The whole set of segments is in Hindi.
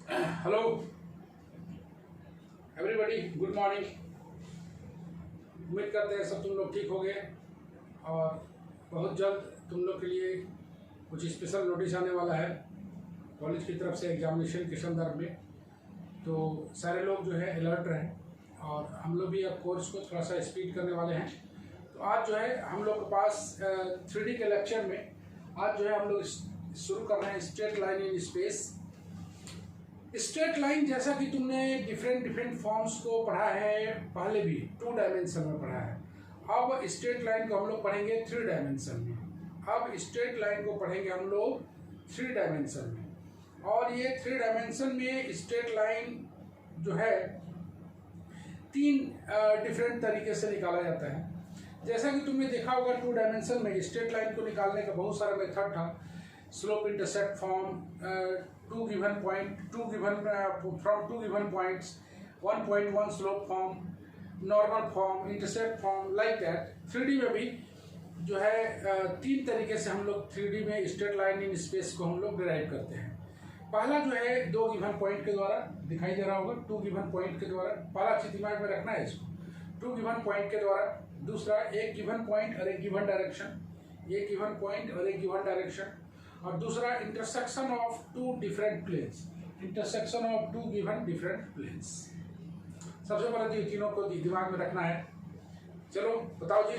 Hello everybody, good morning. उम्मीद करते हैं सब तुम लोग ठीक हो गए और बहुत जल्द तुम लोग के लिए कुछ स्पेशल नोटिस आने वाला है कॉलेज की तरफ से एग्जामिनेशन के संदर्भ में। तो सारे लोग जो है अलर्ट रहें और हम लोग भी अब कोर्स को थोड़ा सा स्पीड करने वाले हैं। तो आज जो है हम लोग के पास 3D के लेक्चर में आज जो है हम लोग शुरू कर रहे हैं straight line in space. Straight line जैसा कि तुमने डिफरेंट फॉर्म्स को पढ़ा है, पहले भी 2 डायमेंशन में पढ़ा है। अब स्ट्रेट लाइन को हम लोग पढ़ेंगे 3 डायमेंशन में। अब स्ट्रेट लाइन को पढ़ेंगे हम लोग 3 डायमेंशन में। और ये 3 डायमेंशन में स्ट्रेट लाइन जो है 3 डिफरेंट तरीके से निकाला जाता है। जैसा कि तुमने देखा होगा 2 डायमेंशन में स्ट्रेट लाइन को निकालने का बहुत सारा मेथड था। Slope intercept form, two given from two given points, 1.1 slope form, normal form, intercept form, like that। 3D में भी जो है 3 तरीके से हम लोग 3D में स्ट्रेट लाइन इन स्पेस को हम लोग डिराइव करते हैं। पहला जो है 2 गिवन पॉइंट के द्वारा दिखाई दे रहा होगा, 2 गिवन पॉइंट के द्वारा। पहला चीज दिमाग में रखना है इसको, 2 गिवन पॉइंट के द्वारा। दूसरा एक गिवन पॉइंट और एक गिवन डायरेक्शन, एक गिवन पॉइंट और एक गिवन डायरेक्शन। और दूसरा intersection of 2 different planes, intersection of 2 given different planes. सबसे पहले तो ये तीनों को दिमाग में रखना है। चलो बताओ जी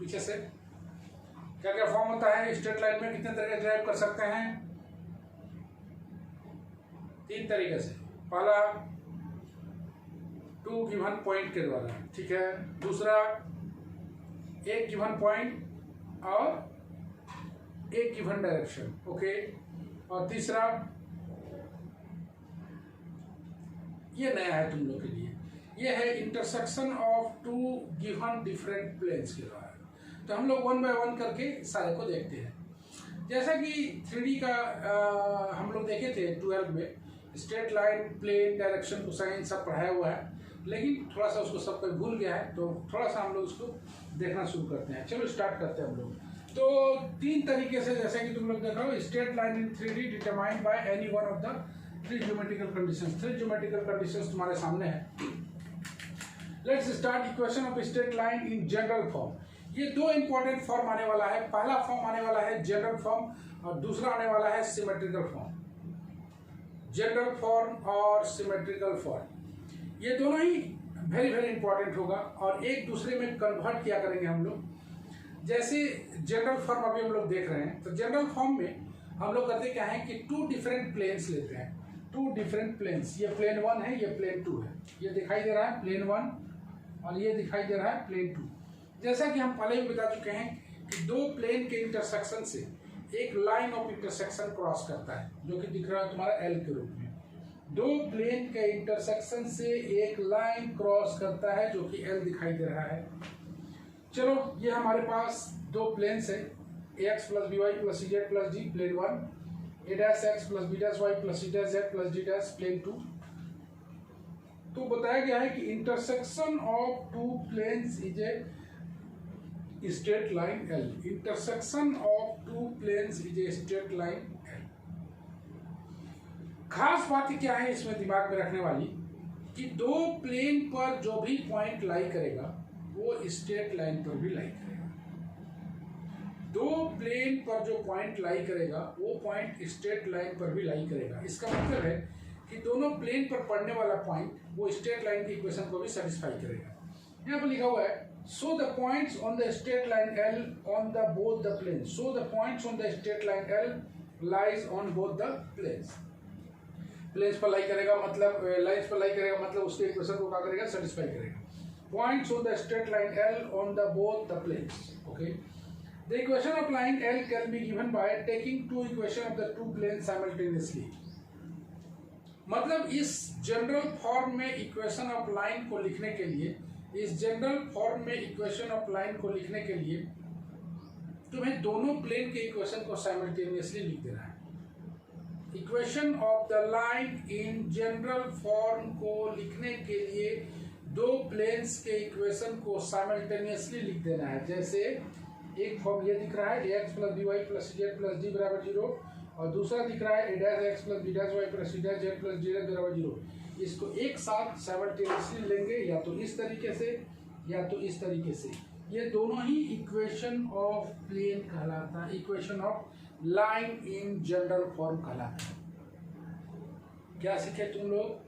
पीछे से क्या क्या फॉर्म होता है स्ट्रेट लाइन में, कितने तरीके ड्राइव कर सकते हैं? 3 तरीके से। पहला 2 गिवन पॉइंट के द्वारा, ठीक है। दूसरा एक गिवन पॉइंट और एक गिवन डायरेक्शन, ओके। और तीसरा ये नया है तुम लोग के लिए, ये है intersection of 2 given different planes के द्वारा। तो हम लोग 1 बाय 1 करके सारे को देखते हैं। जैसा कि 3D का हम लोग देखे थे 12 में, straight line, plane, direction, cosine सब पढ़ाया हुआ है, लेकिन थोड़ा सा उसको सब कोई भूल गया है। तो थोड़ा सा हम लोग उसको देखना शुरू करते हैं। चलो स्टार्ट करते हैं हम लोग। तो 3 तरीके से, जैसे कि तुम लोग देख रहे हो, straight line in 3D determined by any one of the 3 geometrical conditions. 3 geometrical conditions तुम्हारे सामने है। Let's start equation of straight line in general form. ये 2 इंपॉर्टेंट फॉर्म आने वाला है। पहला फॉर्म आने वाला है जनरल फॉर्म और दूसरा आने वाला है सिमेट्रिकल फॉर्म। जनरल फॉर्म और सिमेट्रिकल फॉर्म, ये दोनों ही वेरी इंपॉर्टेंट होगा और एक दूसरे में कन्वर्ट किया करेंगे हम लोग। जैसे जनरल फॉर्म अभी हम लोग देख रहे हैं, तो जनरल फॉर्म में हम लोग करते क्या है कि 2 डिफरेंट प्लेन्स लेते हैं। 2 डिफरेंट प्लेन्स, ये प्लेन 1 है, ये प्लेन 2 है। ये दिखाई दे रहा है प्लेन 1 और ये दिखाई दे रहा है प्लेन 2। जैसा कि हम पहले भी बता चुके हैं कि 2 प्लेन के इंटरसेक्शन से एक लाइन ऑफ इंटरसेक्शन क्रॉस करता है, जो कि दिख रहा है तुम्हारा एल के रूप में। 2 प्लेन के इंटरसेक्शन से एक लाइन क्रॉस करता है, जो कि एल दिखाई दे रहा है। चलो ये हमारे पास 2 प्लेन्स है, ax plus B Y plus C Z plus D plane 1, a dash x plus B dash Y plus C dash Z plus D dash plane 2। तो बताया गया है कि intersection of 2 planes is a straight line L. Intersection of 2 planes is a straight line L. खास बात क्या है इसमें दिमाग में रखने वाली, कि 2 प्लेन पर जो भी पॉइंट लाई करेगा वो स्ट्रेट लाइन पर भी लाई करेगा। 2 प्लेन पर जो पॉइंट लाई करेगा वो पॉइंट स्ट्रेट लाइन पर भी लाई करेगा। इसका मतलब है कि दोनों प्लेन पर पड़ने वाला पॉइंट वो स्ट्रेट लाइन की इक्वेशन को भी सेटिस्फाई करेगा। यहाँ पर लिखा हुआ है, so the points on the straight line L on the both the plane. So the points on the straight line L lies on both the planes. Planes पर लाई करेगा मतलब, लाइन्स पर लाई करेगा मतलब उसके इक्वेशन को क्या करेगा, सेटिस्फाई करेगा। Points on the straight line L on the both the planes. Okay. The equation of line L can be given by taking 2 equations of the 2 planes simultaneously. मतलब इस जनरल फॉर्म में इक्वेशन ऑफ लाइन को लिखने के लिए, इस जनरल फॉर्म में इक्वेशन ऑफ लाइन को लिखने के लिए तुम्हें दोनों प्लेन के इक्वेशन को साइमल्टेनियसली लिख देना है। Equation of the line in general form को लिखने के लिए 2 प्लेन्स के इक्वेशन को साइमल्टेनियसली लिख देना है। जैसे एक फॉर्म ये दिख रहा है a x plus B Y plus C Z plus d बराबर 0, और दूसरा दिख रहा है a dash x plus B dash Y plus C dash Z plus D dash बराबर 0। इसको एक साथ साइमल्टेनियसली लेंगे, या तो इस तरीके से या तो इस तरीके से। ये दोनों ही इक्वेशन ऑफ प्लेन कहलाता है, equation of line in general form कहलाता है। क्या सीखे तुम लोग?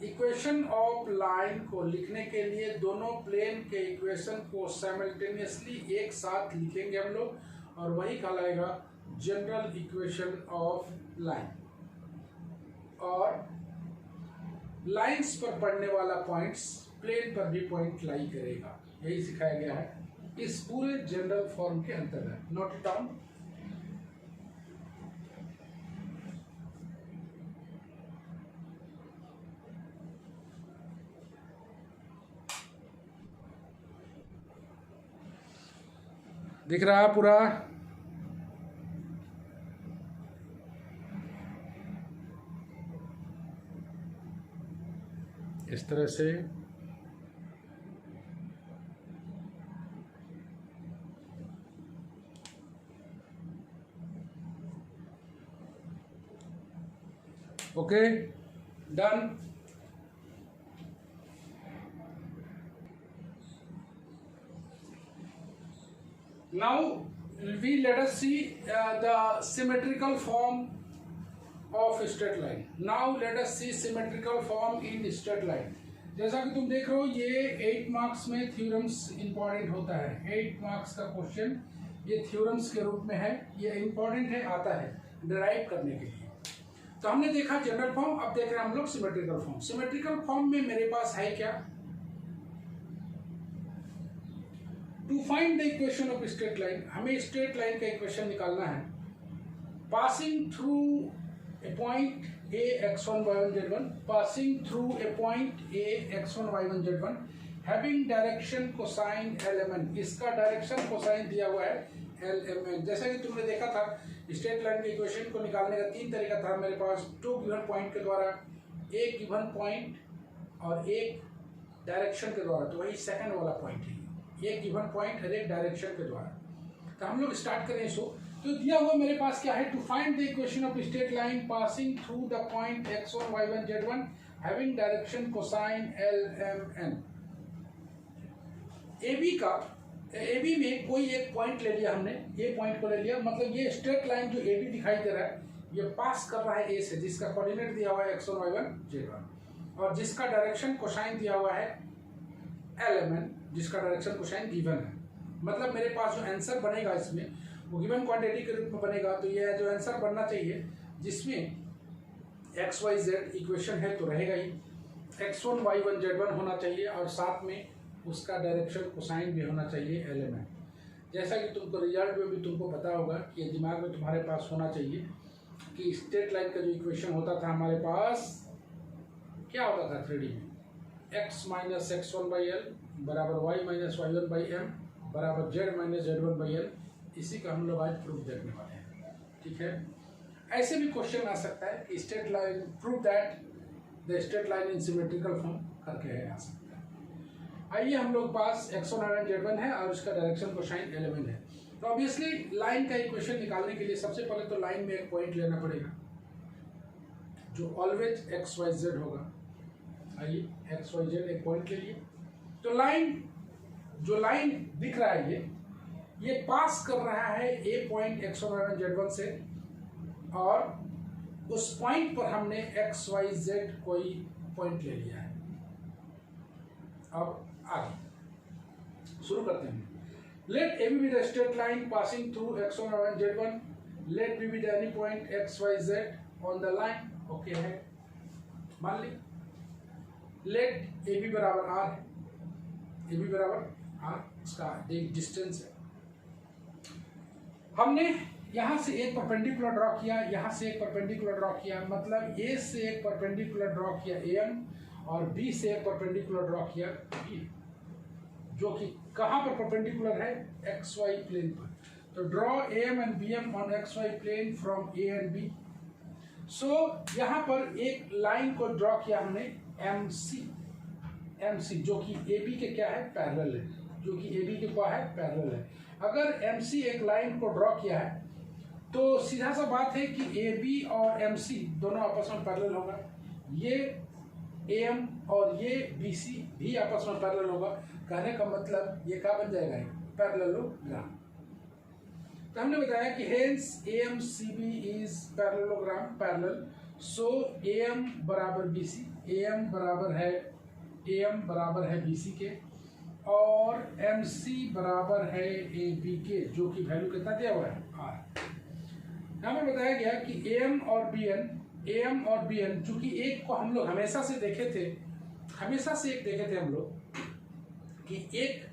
इक्वेशन ऑफ लाइन को लिखने के लिए दोनों प्लेन के इक्वेशन को साइमल्टेनियसली एक साथ लिखेंगे हम लोग, और वही कहलाएगा जनरल इक्वेशन ऑफ लाइन। और लाइंस पर पड़ने वाला पॉइंट्स प्लेन पर भी पॉइंट लाई करेगा, यही सिखाया गया है इस पूरे जनरल फॉर्म के अंतर्गत। Note it down. दिख रहा है पूरा? इस तरह से okay, done. Now let us see the symmetrical form of straight line. Now let us see symmetrical form in straight line. जैसा कि तुम देख रहे हो, ये 8 मार्क्स में थ्योरम्स इंपॉर्टेंट होता है। 8 मार्क्स का क्वेश्चन ये थ्योरम्स के रूप में है, ये इंपॉर्टेंट है, आता है डिराइव करने के लिए। तो हमने देखा जनरल फॉर्म, अब देख रहे हैं हम लोग सिमेट्रिकल फॉर्म। सिमेट्रिकल फॉर्म में मेरे पास है क्या? To find the equation of straight line, हमें स्ट्रेट लाइन का इक्वेशन निकालना है। Passing through a point A x1 y1 z1, passing through a point A x1 y1 z1, having direction cosine lmn, इसका डायरेक्शन कोसाइन दिया हुआ है lmn। जैसा कि तुमने देखा था स्ट्रेट लाइन के इक्वेशन को निकालने का 3 तरीका था मेरे पास, 2 गिवन पॉइंट के द्वारा, एक गिवन पॉइंट और एक डायरेक्शन के द्वारा। तो वही सेकंड वाला पॉइंट है, एक गिवन पॉइंट हर एक डायरेक्शन के द्वारा। तो हम लोग स्टार्ट करें इसको। तो दिया हुआ मेरे पास क्या है? To find the equation of straight line passing through the point x1 y1 z1 having direction cosine lmn। AB में कोई एक पॉइंट ले लिया हमने, ये पॉइंट को ले लिया, मतलब ये स्ट्रेट लाइन जो AB दिखाई दे रहा है ये पास कर रहा है A से, जिसका कोऑर्डिनेट दिया हुआ है x1 y1 z1, और जिसका डायरेक्शन कोसाइन दिया हुआ है lmn, जिसका डायरेक्शन कोसाइन गिवन है। मतलब मेरे पास जो आंसर बनेगा इसमें वो गिवन क्वांटिटी के रूप में बनेगा। तो ये जो आंसर बनना चाहिए जिसमें एक्स वाई जेड इक्वेशन है तो रहेगा ही, x1 y1 z1 होना चाहिए, और साथ में उसका डायरेक्शन कोसाइन भी होना चाहिए lmn। जैसा कि तुमको रिजल्ट में भी तुमको पता होगा कि ये दिमाग में तुम्हारे पास होना चाहिए कि स्ट्रेट लाइन का जो इक्वेशन होता था हमारे पास, क्या होता था 3D में, x माइनस x1/l बराबर y minus y1 by M बराबर z minus z1 by L. इसी का हम लोग आज प्रूफ देखने वाले हैं, ठीक है। ऐसे भी क्वेश्चन आ सकता है कि straight line prove that the straight line in symmetrical form करके आ सकता है। आइए हम लोग पास x1 y1 z1 है और उसका डायरेक्शन कोसाइन lmn है। तो ऑब्वियसली लाइन का इक्वेशन निकालने के लिए सबसे पहले तो लाइन में एक पॉइंट लेना पड़ेगा जो ऑलवेज एक्स वाई जेड होगा। आइए एक्स वाई जेड एक पॉइंट ले लिए। तो लाइन, जो लाइन दिख रहा है ये पास कर रहा है ए पॉइंट x1 y1 z1 से, और उस पॉइंट पर हमने x y z कोई पॉइंट ले लिया है। अब आगे शुरू करते हैं। Let A B the straight line passing through x1 y1 z1, let B the any point x y z on the line. Okay है, मान ली लेट ए बी बराबर r है, ए बी बराबर r इसका डिस्टेंस है। हमने यहाँ से एक परपेंडिकुलर ड्रॉ किया, यहाँ से एक परपेंडिकुलर ड्रॉ किया, मतलब A से एक परपेंडिकुलर ड्रॉ किया AM और B से एक परपेंडिकुलर ड्रॉ किया B, जो कि कहाँ पर परपेंडिकुलर है? XY प्लेन पर। तो draw AM and BM on XY plane from A and B। So यहाँ पर एक लाइन को ड्रॉ किया हमने MC, जो कि AB के क्या है? पैरेलल है। जो कि ए बी के क्या है, पैरेलल है। अगर एम सी एक लाइन को ड्रॉ किया है तो सीधा सा बात है कि ए बी और एम सी दोनों आपस में पैरेलल होगा, ये ए एम और ये बी सी भी आपस में पैरेलल होगा। कहने का मतलब ये क्या बन जाएगा, पैरेललोग्राम। तो हमने बताया कि hence A M C B is parallelogram, parallel. So A M बराबर बी सी, ए एम बराबर है बी सी के, और एम सी बराबर है ए बी के, जो कि वैल्यू कितना दिया हुआ है, आर। हमें बताया गया कि ए एम और बी एन, चूंकि एक को हम लोग हमेशा से एक देखे थे हम लोग कि एक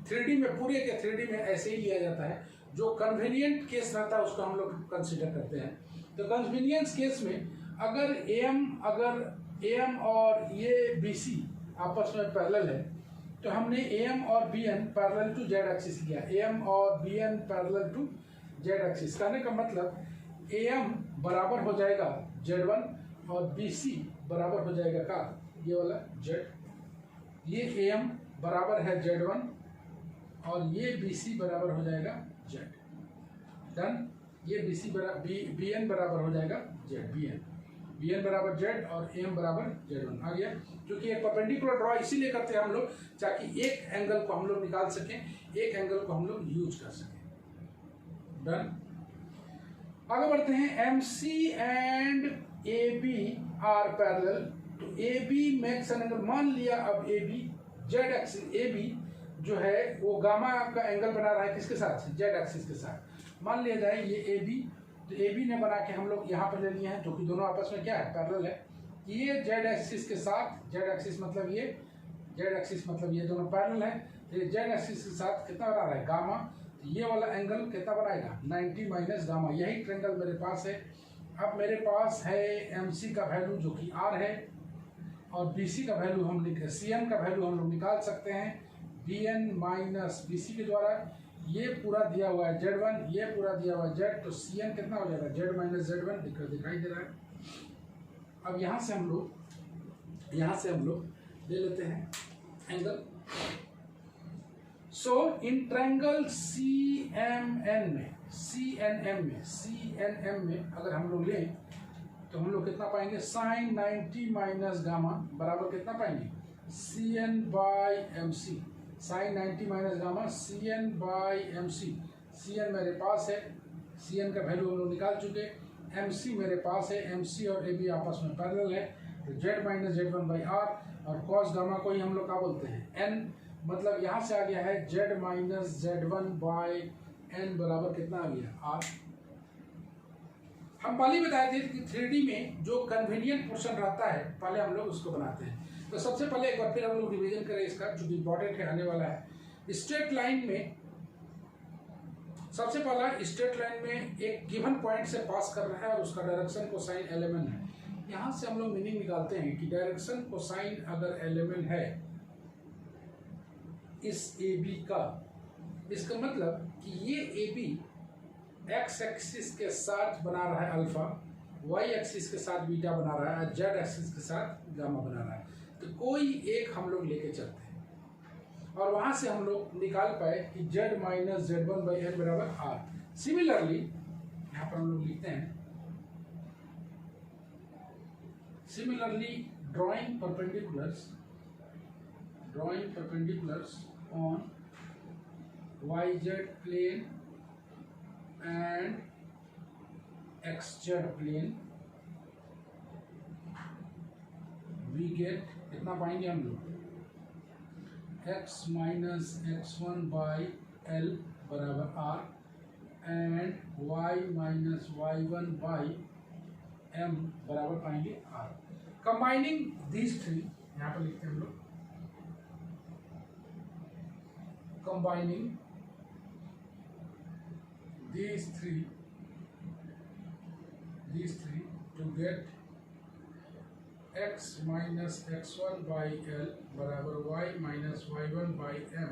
3D में, पूरे के 3D में ऐसे ही लिया जाता है। जो कन्वीनियंट केस रहता है उसको हम लोग कंसिडर करते हैं। तो कन्वीनियंस केस में अगर ए एम और ये बी सी आपस में पैरेलल है तो हमने ए एम और B N parallel to Z axis लिया, ए एम और B N parallel to Z axis. कहने का मतलब ए एम बराबर हो जाएगा Z1 और बी सी बराबर हो जाएगा का, ये वाला Z। ये ए एम बराबर है Z1 और ये बी सी बराबर हो जाएगा Z। डन। ये बी एन बराबर हो जाएगा Z, बी एन बराबर Z और ए एम बराबर Z1 आ गया। क्योंकि एक परपेंडिकुलर ड्रॉ इसीलिए करते हैं हम लोग ताकि एक एंगल को हम लोग निकाल सकें, एक एंगल को हम लोग यूज कर सकें। डन। आगे बढ़ते हैं। M C and A B are parallel. तो A B makes an angle, मान लिया अब A B Z axis, A B जो है वो गामा का एंगल बना रहा है किसके साथ, जेड एक्सिस के साथ। मान लिया जाए ये ए बी, तो ए बी ने बना के हम लोग यहाँ पर ले लिए हैं, जो कि दोनों आपस में क्या है, पैरेलल है। ये जेड एक्सिस के साथ, जेड एक्सिस मतलब ये दोनों पैरेलल है। तो ये जेड एक्सिस के साथ कितना बना रहा है, गामा। ये वाला एंगल कितना बनाएगा, 90 माइनस गामा। यही ट्रायंगल मेरे पास है। अब मेरे पास है एम सी का वैल्यू जो कि आर है, और बी सी का वैल्यू सी एन का वैल्यू हम लोग निकाल सकते हैं B N minus B C के द्वारा। ये पूरा दिया हुआ है Z1, ये पूरा दिया हुआ है Z, तो सी एन कितना हो जाएगा, Z माइनस Z1 दिखाई दे रहा है। अब यहाँ से हम लोग ले लेते हैं angle. So in triangle CMN में अगर हम लोग लें तो हम लोग कितना पाएंगे, साइन 90 माइनस गामा बराबर कितना पाएंगे, CN by M C. Sine 90 minus gamma CN by M C. CN मेरे पास है, CN का वैल्यू हम लोग निकाल चुके। MC मेरे पास है, MC और AB आपस में पैरेलल है, तो Z minus Z1 by R. और कॉस गामा को ही हम लोग क्या बोलते हैं, N। मतलब यहाँ से आ गया है Z minus Z1 by N बराबर कितना आ गया, R। हम पहले बताए थे कि 3D में जो कन्वीनियंट पोर्शन रहता है पहले हम लोग उसको बनाते हैं। तो सबसे पहले एक बार फिर हम लोग रिवीजन करें इसका, जो इंपॉर्टेंट है, आने वाला है। स्ट्रेट लाइन में सबसे पहला, स्ट्रेट लाइन में एक गिवन पॉइंट से पास कर रहा है और उसका डायरेक्शन कोसाइन एलेमेंट है। यहाँ से हम लोग मीनिंग निकालते हैं कि डायरेक्शन कोसाइन अगर एलेमेंट है इस ए बी का, इसका मतलब कि ये ए बी एक्स एक्सिस के साथ बना रहा है अल्फा, वाई एक्सिस के साथ बीटा बना रहा है, जेड एक्सिस के साथ गामा बना रहा है। तो कोई एक हम लोग लेके चलते हैं और वहां से हम लोग निकाल पाए कि Z minus Z1 by N बराबर आर। सिमिलरली यहाँ पर हम लोग लिखते हैं, similarly drawing perpendiculars on YZ plane and XZ plane, we get कितना पाएंगे हम लोग, x minus x1 by L बराबर R and y minus y1 by M बराबर पाएंगे R। कंबाइनिंग दीज थ्री, यहाँ पर लिखते हैं हम लोग, combining these three to get x minus x1 by L बराबर y minus y1 by M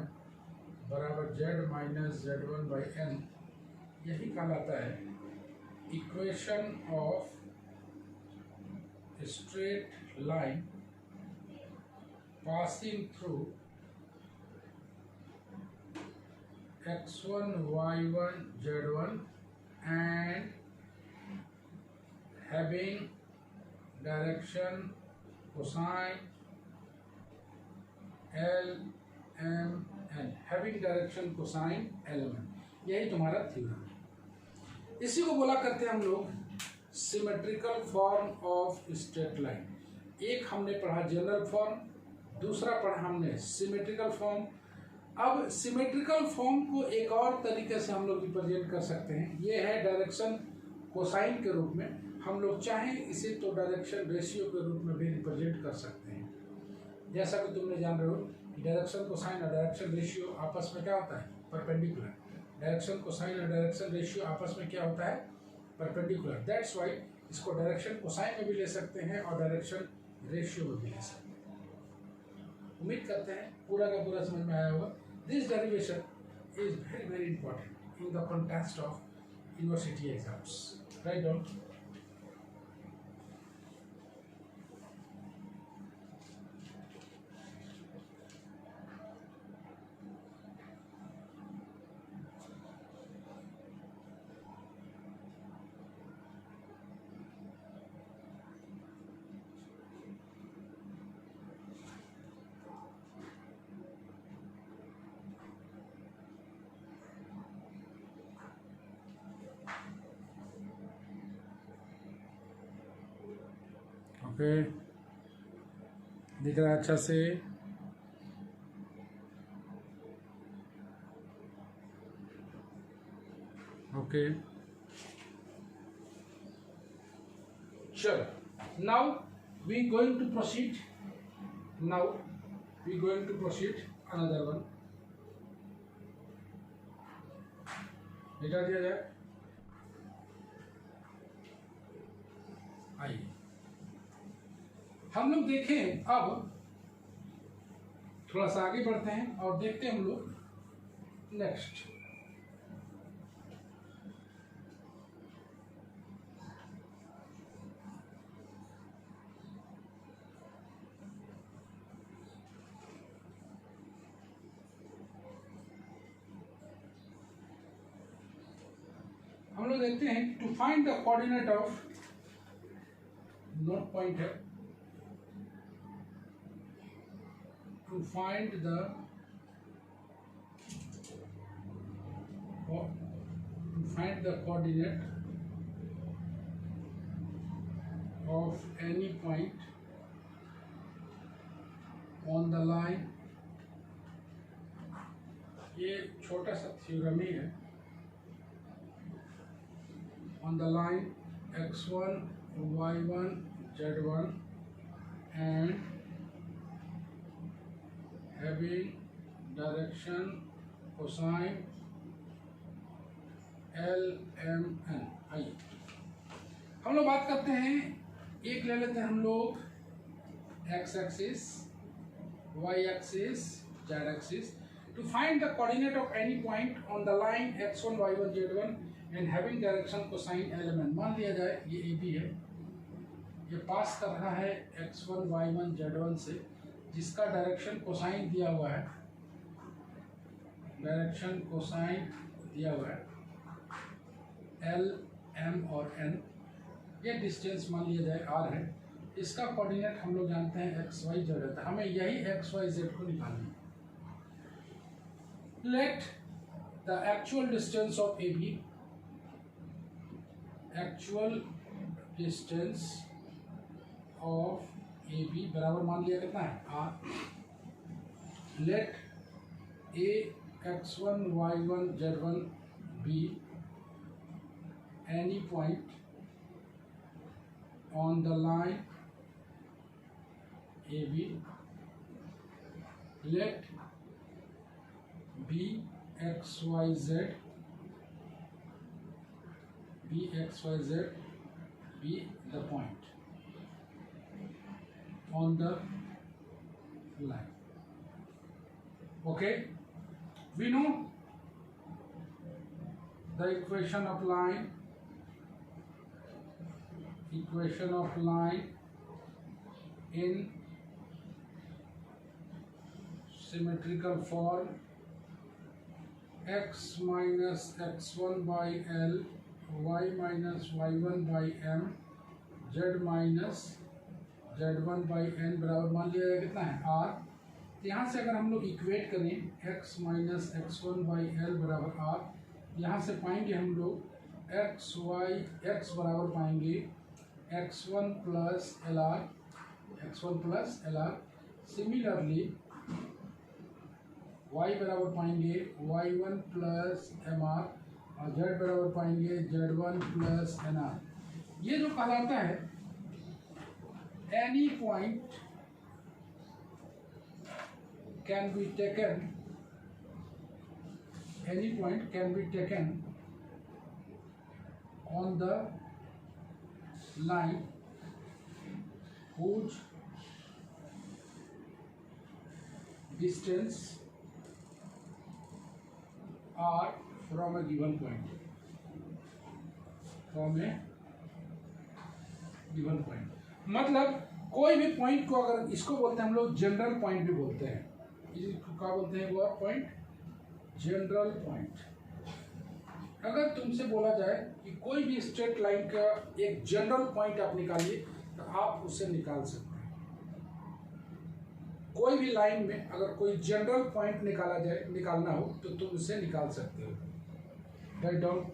बराबर z minus z1 by N। यही कहलाता है equation of straight line passing through x1 y1 z1 and having direction cosine L M N, having direction cosine L M N, यही तुम्हारा थ्योरम है। इसी को बोला करते हैं हम लोग symmetrical form of straight line. एक हमने पढ़ा जनरल फॉर्म, दूसरा पढ़ा हमने सिमेट्रिकल फॉर्म। अब सिमेट्रिकल फॉर्म को एक और तरीके से हम लोग रिप्रेजेंट कर सकते हैं, ये है डायरेक्शन कोसाइन के रूप में। हम लोग चाहें इसे तो डायरेक्शन रेशियो के रूप में भी रिप्रेजेंट कर सकते हैं। जैसा कि तुमने जान रहे हो डायरेक्शन कोसाइन और डायरेक्शन रेशियो आपस में क्या होता है, परपेंडिकुलर। डायरेक्शन कोसाइन और डायरेक्शन रेशियो आपस में क्या होता है, परपेंडिकुलर। दैट्स वाई इसको डायरेक्शन कोसाइन में भी ले सकते हैं और डायरेक्शन रेशियो में भी ले सकते हैं। उम्मीद करते हैं पूरा का पूरा समझ में आया होगा। This derivation is very very important in the context of university exams. Right down. Okay, दिख रहा है अच्छा से। ओके, चलो now we going to proceed. Now we going to proceed another one. मिटा दिया जाए। आइए हम लोग देखें, अब थोड़ा सा आगे बढ़ते हैं और देखते हैं हम लोग नेक्स्ट। हम लोग देखते हैं to find the coordinate of, note point है, to find the coordinate of any point on the line। ये छोटा सा थ्योरम ही है। on the line x1 y1 z1 and having direction cosine L M N। आइए हम लोग बात करते हैं, एक ले लेते हैं हम लोग x axis, y axis, z axis. To find the coordinate of any point on the line x1 y1 z1 and having direction cosine L M N। मान लिया जाए ये AB है, ये पास कर रहा है x1 y1 z1 से, जिसका डायरेक्शन कोसाइन दिया हुआ है, डायरेक्शन कोसाइन दिया हुआ है L M और N। ये डिस्टेंस मान लिया जाए R है। इसका कोऑर्डिनेट हम लोग जानते हैं x y z है, हमें यही x y z को निकालना है। Let the actual distance of AB, actual distance of AB बराबर मान लिया कितना है R। Let A x1 y1 z1 be any point on the line AB। let B x y z be the point on the line। Okay, we know the equation of line in symmetrical form x minus x1 by L, y minus y1 by M, z minus z1 by N बराबर मान लिया जाए कितना है r। तो यहाँ से अगर हम लोग इक्वेट करें x minus x1 by L बराबर r, यहाँ से पाएंगे हम लोग x बराबर पाएंगे x1 plus L are. Similarly y बराबर पाएंगे y1 प्लस एम आर, और z बराबर पाएंगे z1 प्लस एन आर। ये जो कहलाता है any point can be taken on the line whose distance are from a given point, मतलब कोई भी पॉइंट को, अगर इसको बोलते हैं हम लोग जनरल पॉइंट भी बोलते हैं, इसको क्या बोलते हैं वो पॉइंट, जनरल पॉइंट। अगर तुमसे बोला जाए कि कोई भी स्ट्रेट लाइन का एक जनरल पॉइंट आप निकालिए, तो आप उसे निकाल सकते हैं। कोई भी लाइन में अगर कोई जनरल पॉइंट निकालना हो तो तुम उसे निकाल सकते हो। Right down.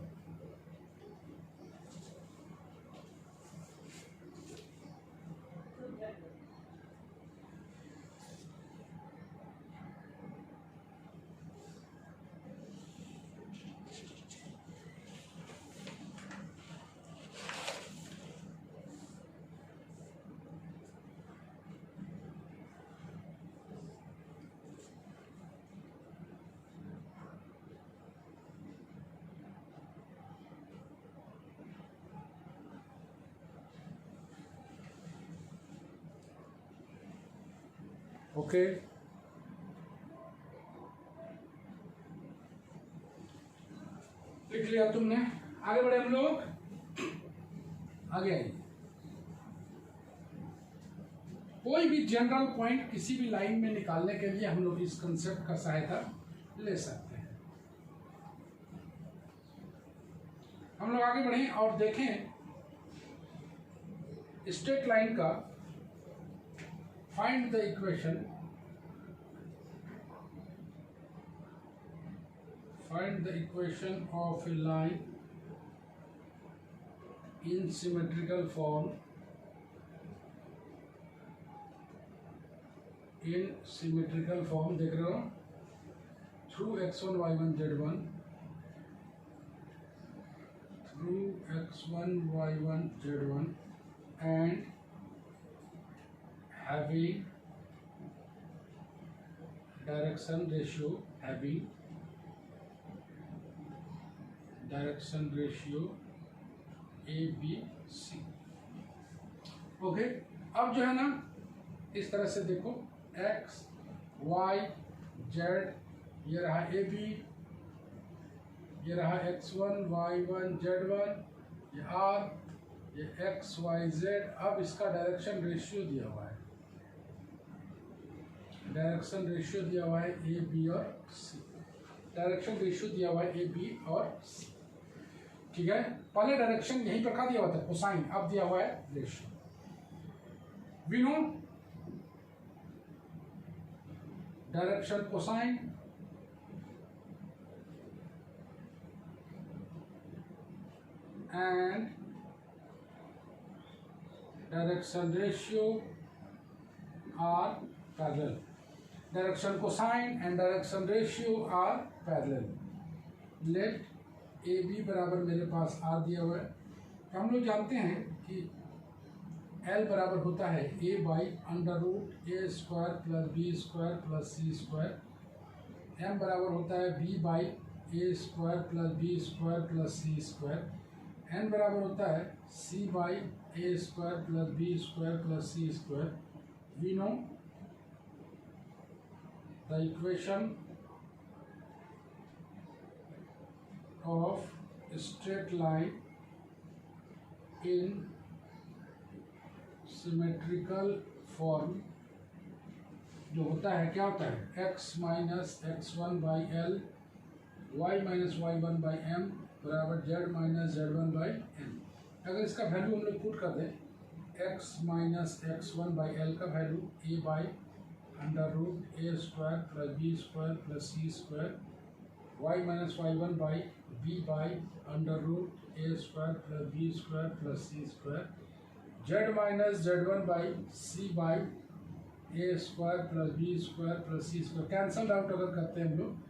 ओके, लिख लिया तुमने। आगे बढ़े हम लोग, आगे आइए। कोई भी जनरल पॉइंट किसी भी लाइन में निकालने के लिए हम लोग इस कंसेप्ट का सहायता ले सकते हैं। हम लोग आगे बढ़े और देखें स्ट्रेट लाइन का find the equation, of a line in symmetrical form, देख रहे हो, through x1 y1 z1, and having direction ratio ABC। Okay, अब जो है ना इस तरह से देखो, x y z, ये रहा AB, ये रहा x1 y1 z1, ये R, ये x y z। अब इसका डायरेक्शन रेशियो दिया हुआ है, A B और C। डायरेक्शन रेशियो दिया हुआ है A B और C, ठीक है। पहले डायरेक्शन यहीं पर क्या दिया हुआ था, कोसाइन, अब दिया हुआ है ratio. We know direction cosine and direction ratio are parallel. Direction cosine and direction ratio are parallel. Let A B बराबर मेरे पास आर दिया हुआ है। हम लोग जानते हैं कि एल बराबर होता है a by under root a square plus B square plus C square. M बराबर होता है b by a square plus B square plus C square. N बराबर होता है c by a square plus B square plus C square. We know the equation of straight line in symmetrical form जो होता है, क्या होता है, x minus x1 by L y minus y1 by M बराबर z minus z1 by n. अगर इसका वैल्यू हम लोग पुट कर दें x minus x1 by l का value a by under root a square plus B square plus C square, y minus y1 by b by under root a square plus B square plus C square, z minus z1 by c by a square plus B square plus C square. Cancel out अगर करते हैं हम लोग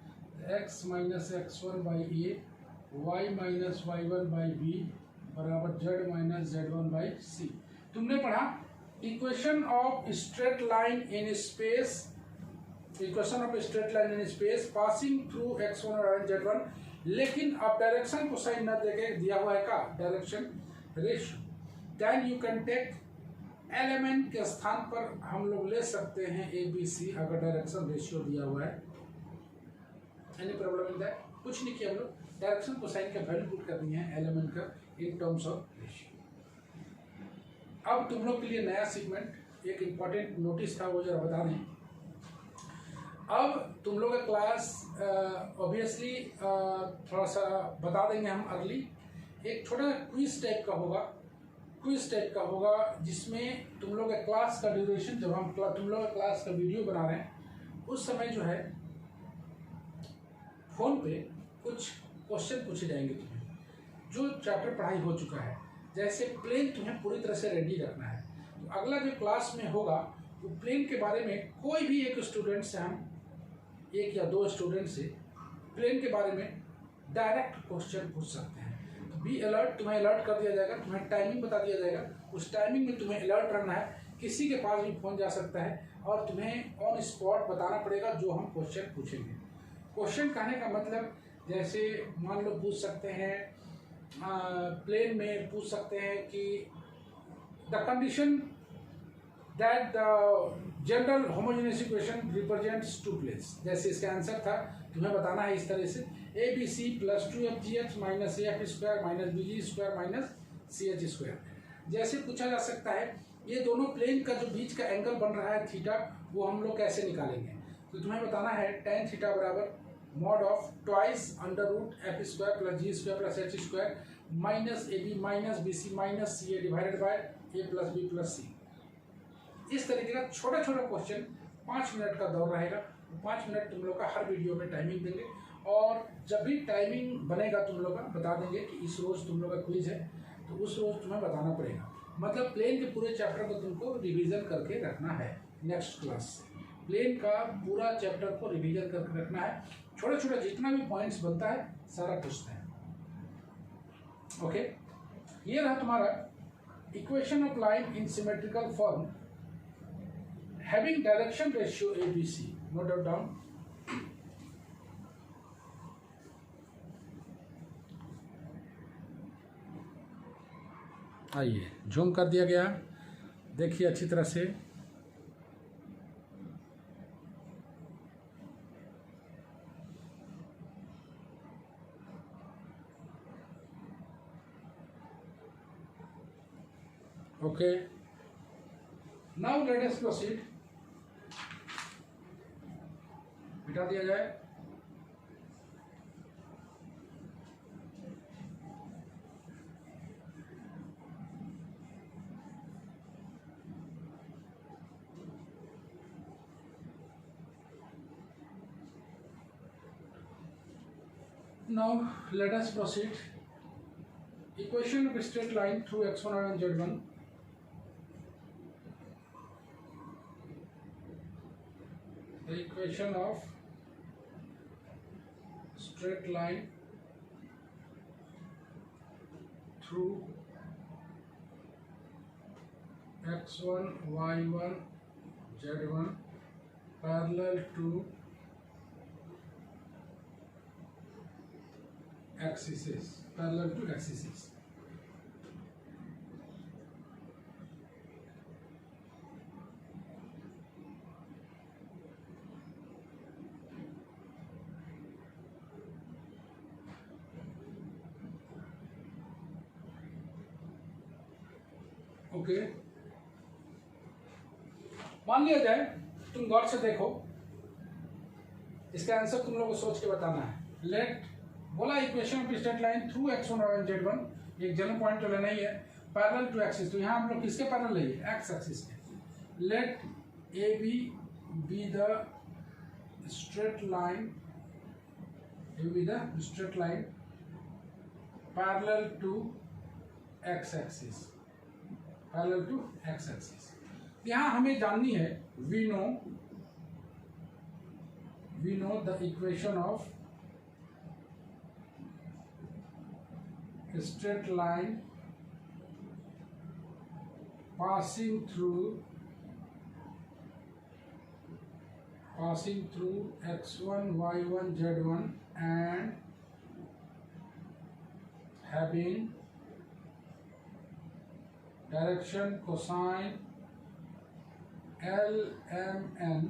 x minus x1 by A, y minus y1 by B बराबर z minus z1 by C. तुमने पढ़ा equation of straight line in space, equation of straight line in space passing through x1 और z1, लेकिन अब डायरेक्शन को साइन न देके दिया हुआ है का direction ratio, then you can take element के स्थान पर हम लोग ले सकते हैं ए बी सी अगर डायरेक्शन रेशियो दिया हुआ है। Any problem in that? कुछ नहीं किया हम लोग, डायरेक्शन को साइन का वैल्यू पुट कर दिए हैं एलिमेंट का इन टर्म्स ऑफ रेशियो। अब तुम लोग के लिए नया सेगमेंट, एक इम्पॉर्टेंट नोटिस था वो जरा बता दें। अब तुम लोग का क्लास ऑब्वियसली थोड़ा सा बता देंगे हम अर्ली, एक छोटा क्विज टाइप का होगा, क्विज टाइप का होगा जिसमें तुम लोग का क्लास का ड्यूरेशन, जब हम तुम लोग का क्लास का वीडियो बना रहे हैं उस समय जो है फोन पे कुछ क्वेश्चन पूछे जाएंगे तुम्हें, जो चैप्टर पढ़ाई हो चुका है। जैसे प्लेन तुम्हें पूरी तरह से रेडी रखना है, तो अगला जो क्लास में होगा वो प्लेन के बारे में कोई भी एक स्टूडेंट से, हम एक या दो स्टूडेंट से प्लेन के बारे में डायरेक्ट क्वेश्चन पूछ सकते हैं। तो बी अलर्ट, तुम्हें अलर्ट कर दिया जाएगा, तुम्हें टाइमिंग बता दिया जाएगा, उस टाइमिंग में तुम्हें अलर्ट रहना है। किसी के पास भी फोन जा सकता है और तुम्हें ऑन स्पॉट बताना पड़ेगा जो हम क्वेश्चन पूछेंगे। क्वेश्चन कहने का मतलब जैसे मान लो पूछ सकते हैं प्लेन में पूछ सकते हैं कि the condition that the general homogeneous equation represents two planes, जैसे इसका आंसर था तुम्हें बताना है इस तरह से A B C plus 2fgh minus F square minus B G square minus C H square. जैसे पूछा जा सकता है ये दोनों प्लेन का जो बीच का एंगल बन रहा है थीटा, वो हम लोग कैसे निकालेंगे। तो तुम्हें बताना है tan थीटा बराबर mod of twice under root f square plus g square plus h square minus a b minus B c minus c a divided by a plus b plus c. इस तरीके का छोटा छोटा क्वेश्चन 5 मिनट का दौर रहेगा। 5 मिनट तुम लोग का हर वीडियो में टाइमिंग देंगे, और जब भी टाइमिंग बनेगा तुम लोग का बता देंगे कि इस रोज तुम लोग का क्विज है, तो उस रोज तुम्हें बताना पड़ेगा। मतलब प्लेन के पूरे चैप्टर को तुमको रिवीजन करके रखना है। नेक्स्ट क्लास से प्लेन का पूरा चैप्टर को रिवीजन करके रखना है, छोटा छोटा जितना भी पॉइंट्स बनता है सारा पूछते हैं। ओके, ये रहा तुम्हारा equation of line in symmetrical form having direction ratio A B C. Note doubt down. आइए जूम कर दिया गया, देखिए अच्छी तरह से। Okay, now let us proceed. मिटा दिया जाए। Now let us proceed. Equation of a straight line through x1 and z1. The equation of straight line through x1, y1, z1 parallel to axes, parallel to axes. Okay, मान लिया जाए, तुम गौर से देखो, इसका आंसर तुम लोग को सोच के बताना है। लेट बोला equation of straight line through x1 y1 z1, एक जनरल पॉइंट तो लेना ही है, पैरेलल टू एक्सिस, तो यहाँ हम लोग किसके पैरेलल लेंगे, एक्स एक्सिस के। Let A B the straight line, parallel to X axis, parallel to X axis. यहाँ हमें जाननी है, we know the equation of straight line passing through x1 y1 z1 and having direction cosine lmn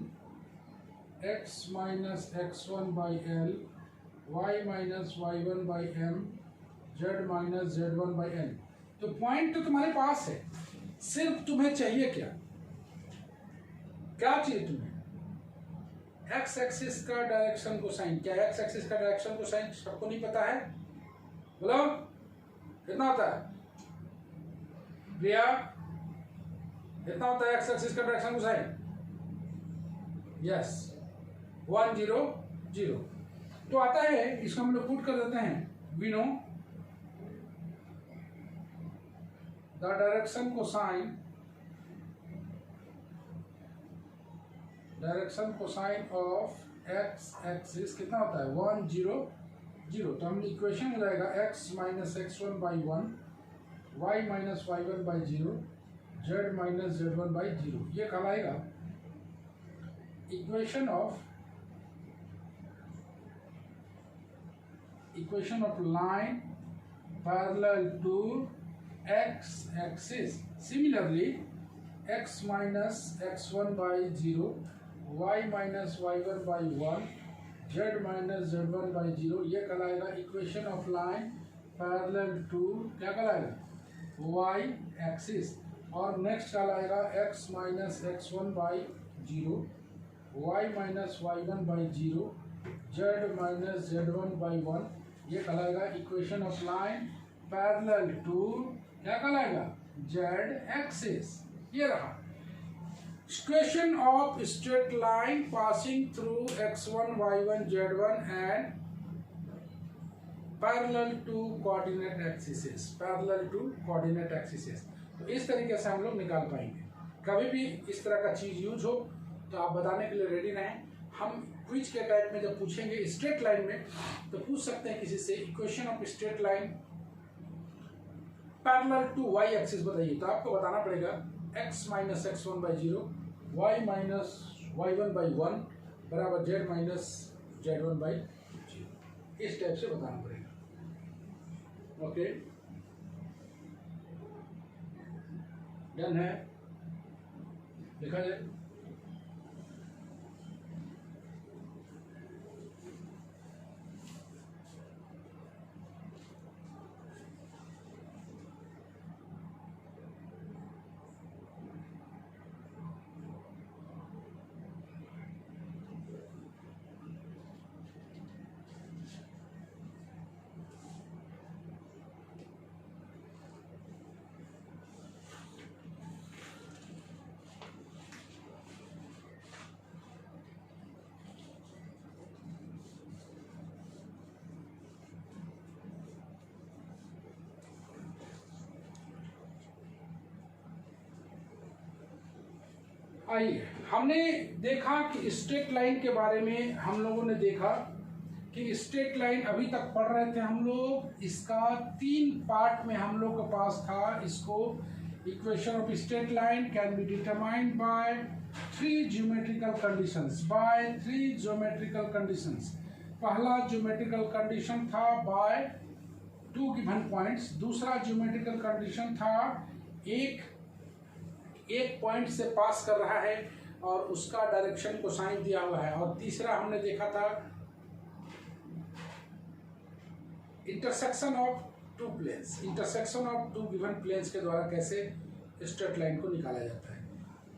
x minus x1 by l, y minus y1 by m, z minus z1 by n। तो पॉइंट तो तुम्हारे पास है, सिर्फ तुम्हें चाहिए क्या चाहिए तुम्हें, एक्स एक्सिस का डायरेक्शन कोसाइन। क्या एक्स एक्सिस का डायरेक्शन कोसाइन सबको नहीं पता है, बोलो कितना होता है प्रिया, कितना होता है एक्स एक्सिस का डायरेक्शन कोसाइन? यस 1 0 0। तो आता है, इसको हम लोग पुट कर देते हैं, we know the direction cosine of x axis कितना होता है 1 0 0। तो हम इक्वेशन हो जाएगा x minus x1 by 1, y minus y1 by 0, z minus z1 by 0। ये कहलाएगा equation of line parallel to x axis। Similarly, x minus x1 by 0, y minus y1 by 1, z minus z1 by 0, ये कहलाएगा equation of line parallel to क्या कहलाएगा y एक्सिस। और नेक्स्ट कहलाएगा x minus x1 by 0, y minus y1 by 0, z minus z1 by 1, ये कहलाएगा equation of line parallel to क्या कहलाएगा z एक्सिस। ये रहा equation of straight line passing through x1 y1 z1 and parallel to coordinate axis. तो इस तरीके से हम लोग निकाल पाएंगे। कभी भी इस तरह का चीज यूज हो तो आप बताने के लिए रेडी रहें। हम क्विज के टाइप में जब पूछेंगे स्ट्रेट लाइन में तो पूछ सकते हैं किसी से equation of straight line parallel to y axis बताइए, तो आपको बताना पड़ेगा x minus x1 by 0, y minus y1 by 1 बराबर z माइनस z1 बाई 0। इस टाइप से बताना पड़ेगा। ओके, डन है, लिखा जाए। आइए, हमने देखा कि स्ट्रेट लाइन के बारे में हम लोगों ने देखा कि स्ट्रेट लाइन अभी तक पढ़ रहे थे हम लोग। इसका 3 पार्ट में हम लोग के पास था। इसको equation of straight line can be determined by 3 geometrical conditions. पहला ज्योमेट्रिकल कंडीशन था बाय 2 गिवन पॉइंट्स। दूसरा ज्योमेट्रिकल कंडीशन था एक पॉइंट से पास कर रहा है और उसका डायरेक्शन कोसाइन दिया हुआ है। और तीसरा हमने देखा था intersection of 2 planes, intersection of 2 given planes के द्वारा कैसे स्ट्रेट लाइन को निकाला जाता है।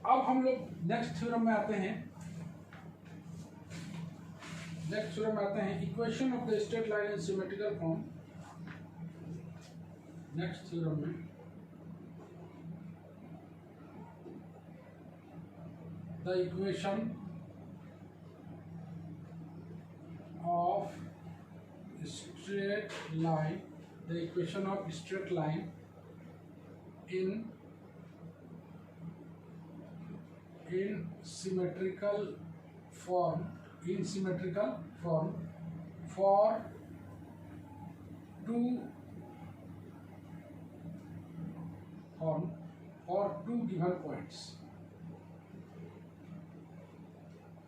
अब हम लोग नेक्स्ट थ्योरम में आते हैं। नेक्स्ट थ्योरम आते हैं equation of the straight line in symmetrical form. Next theorem में the equation of straight line, the equation of straight line in symmetrical form, for two given points।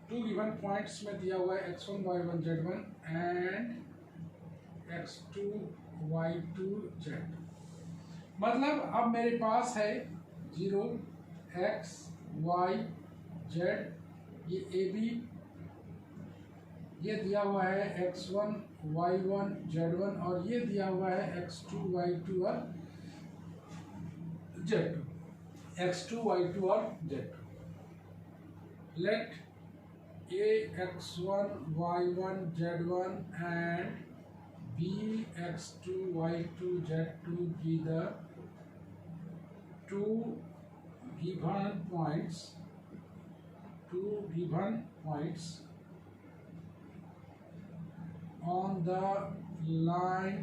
Two given points में दिया हुआ है x1 y1 z1 and x2 y2 z। मतलब अब मेरे पास है 0 x y z, ये AB, ये दिया हुआ है x1 y1 z1 और ये दिया हुआ है x2 y2 और z2, x2 y2 और z2। Let A x1 y1 z1 and B x2 y2 z2 be the two given points on the line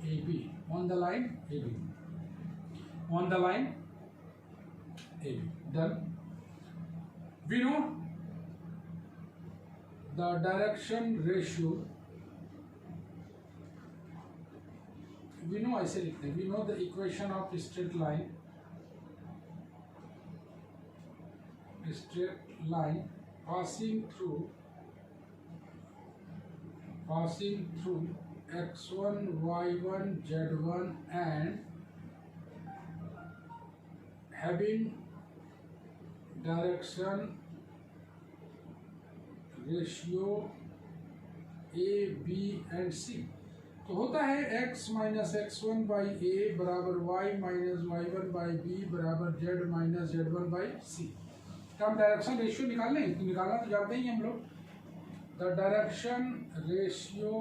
AB, Done. We know the direction ratio, we know ऐसे लिखते हैं, we know the equation of straight line passing through x1 y1 z1 and having direction ratio A b and c. तो होता है x minus x1 by A बराबर y minus y1 by B बराबर z minus z1 by C. तो हम डायरेक्शन रेशियो निकाल लें, तो निकालना तो जानते ही हम लोग। The direction ratio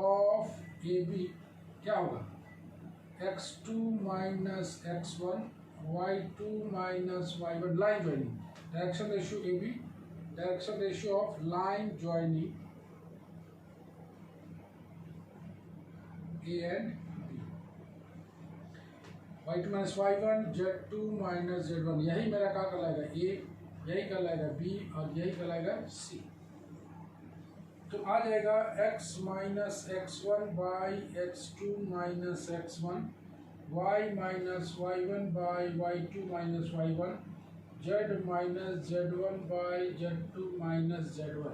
of A B क्या होगा, x2 minus x1 y2 minus y1, line joining. Direction ratio A B, direction ratio of line joining A and B, y2 minus y1 z2 minus z1, यही मेरा क्या कहलाएगा A, यही कहलाएगा B और यही कहलाएगा C। तो आ जाएगा x minus x1 by x2 minus x1, y minus y1 by y2 minus y1, z minus z1 by z2 minus z1।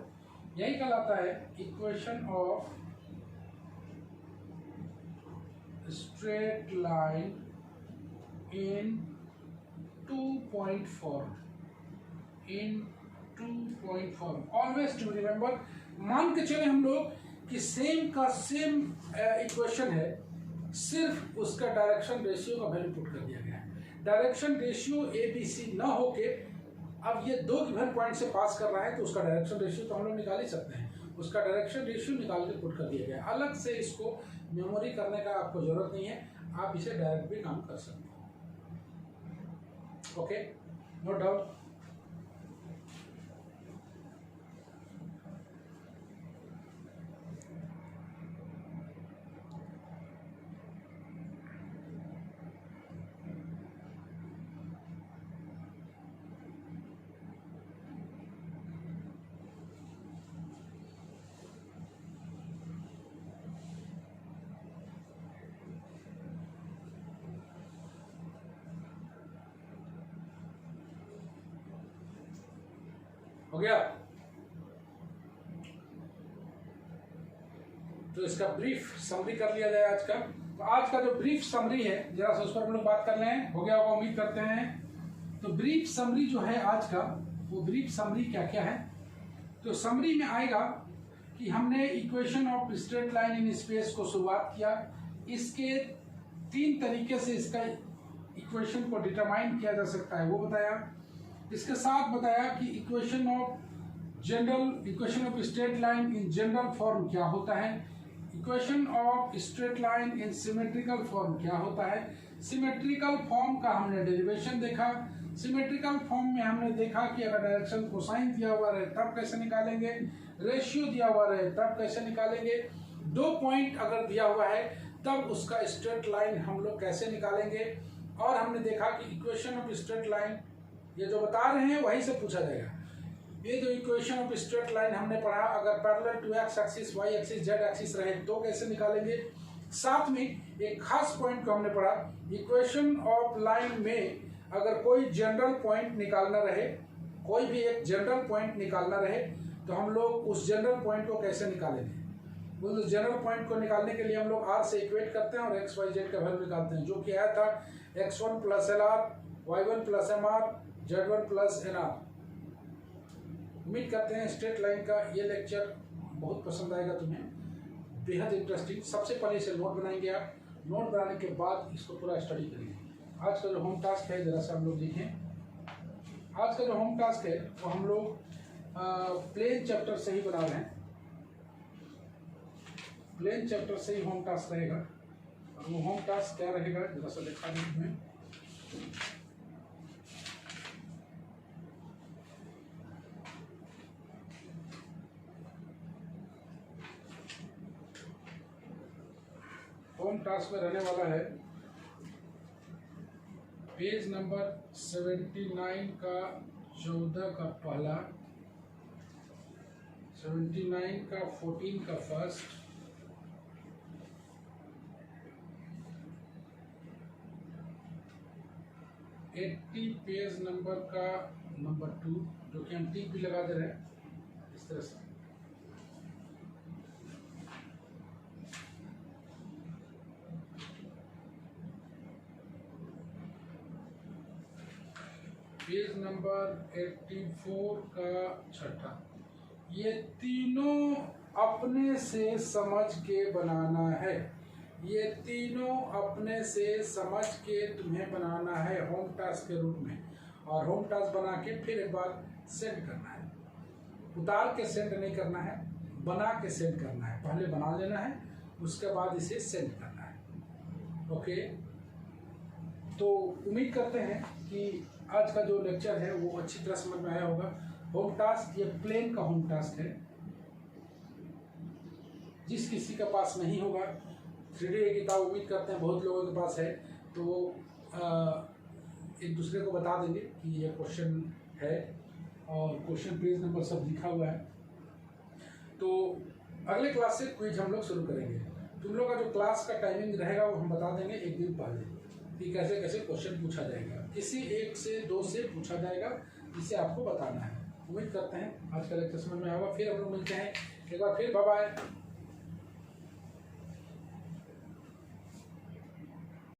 यही कहलाता है equation of straight line in 2-point form। Always to remember, मान के चले हम लोग कि सेम का सेम इक्वेशन है, सिर्फ उसका डायरेक्शन रेशियो का वैल्यू पुट कर दिया गया है। डायरेक्शन रेशियो ए बी सी ना होके अब ये दो गिवन पॉइंट से पास कर रहा है, तो उसका डायरेक्शन रेशियो तो हम लोग निकाल ही सकते हैं। उसका डायरेक्शन रेशियो निकाल के पुट कर दिया गया। अलग से इसको मेमोरी करने का आपको जरूरत नहीं है, आप इसे डायरेक्ट भी काम कर सकते हो। Okay, no doubt. हो गया? तो इसका ब्रीफ समरी कर लिया जाए आज का। तो आज का जो ब्रीफ समरी है, जरा सा उस पर हम लोग बात कर लें। हो गया होगा, उम्मीद करते हैं। तो ब्रीफ समरी जो है आज का, वो ब्रीफ समरी क्या क्या है। तो समरी में आएगा कि हमने equation of straight line in space को शुरुआत किया। इसके 3 तरीके से इसका इक्वेशन को डिटरमाइन किया जा सकता है, वो बताया। इसके साथ बताया कि equation of general equation of straight line in general form क्या होता है, equation of straight line in symmetrical form क्या होता है। सिमेट्रिकल फॉर्म का हमने डेरिवेशन देखा। सिमेट्रिकल फॉर्म में हमने देखा कि अगर डायरेक्शन कोसाइन दिया हुआ रहे तब कैसे निकालेंगे, रेशियो दिया हुआ रहे तब कैसे निकालेंगे, 2 पॉइंट अगर दिया हुआ है तब उसका स्ट्रेट लाइन हम लोग कैसे निकालेंगे। और हमने देखा कि इक्वेशन ऑफ स्ट्रेट लाइन ये जो बता रहे हैं वही से पूछा जाएगा। ये जो इक्वेशन ऑफ स्ट्रेट लाइन हमने पढ़ा, अगर parallel to X axis, Y axis, Z axis रहे तो कैसे निकालेंगे। साथ में एक खास पॉइंट को हमने पढ़ा, इक्वेशन ऑफ लाइन में अगर कोई जनरल पॉइंट निकालना रहे, कोई भी एक जनरल पॉइंट निकालना रहे तो हम लोग उस जनरल पॉइंट को कैसे निकालेंगे। उस जनरल पॉइंट को निकालने के लिए हम लोग आर से इक्वेट करते हैं और एक्स वाई जेड का वैल्यू निकालते हैं, जो कि आया था x1 plus L R, y1 plus M R, z1 plus N R. उम्मीद करते हैं स्ट्रेट लाइन का ये लेक्चर बहुत पसंद आएगा तुम्हें, बेहद इंटरेस्टिंग। सबसे पहले इसे नोट बनाएंगे आप, नोट बनाने के बाद इसको पूरा स्टडी करेंगे। आज का जो होम टास्क है जरा सा हम लोग देखें। आज का जो होम टास्क है वो हम लोग प्लेन चैप्टर से ही बना रहे हैं। प्लेन चैप्टर से ही होम टास्क रहेगा। और वो होम टास्क क्या रहेगा जरा सा दिखा दें तुम्हें। होम टास्क में रहने वाला है पेज नंबर 79 का 14 का पहला, 79 का 14 का फर्स्ट, 80 पेज नंबर का नंबर 2, जो कि हम टिक भी लगा दे रहे हैं इस तरह से। पेज नंबर 84 का छठा। ये तीनों अपने से समझ के बनाना है, ये तीनों अपने से समझ के तुम्हें बनाना है होम टास्क के रूप में। और होम टास्क बना के फिर एक बार सेंड करना है, उतार के सेंड नहीं करना है, बना के सेंड करना है। पहले बना लेना है, उसके बाद इसे सेंड करना है। ओके, तो उम्मीद करते हैं कि आज का जो लेक्चर है वो अच्छी तरह समझ में आया होगा। होम टास्क ये प्लेन का होम टास्क है। जिस किसी के पास नहीं होगा 3D की किताब, उम्मीद करते हैं बहुत लोगों के पास है, तो एक दूसरे को बता देंगे कि ये क्वेश्चन है और क्वेश्चन पेज नंबर सब लिखा हुआ है। तो अगले क्लास से क्विज हम लोग शुरू करेंगे। तुम लोग का जो क्लास का टाइमिंग रहेगा वो हम बता देंगे एक दिन पहले कि कैसे कैसे क्वेश्चन पूछा जाएगा। किसी 1 से 2 से पूछा जाएगा, इसे आपको बताना है। उम्मीद करते हैं आज का लेक्चर समझ में आएगा। फिर हम लोग मिलते हैं एक बार फिर। Bye bye.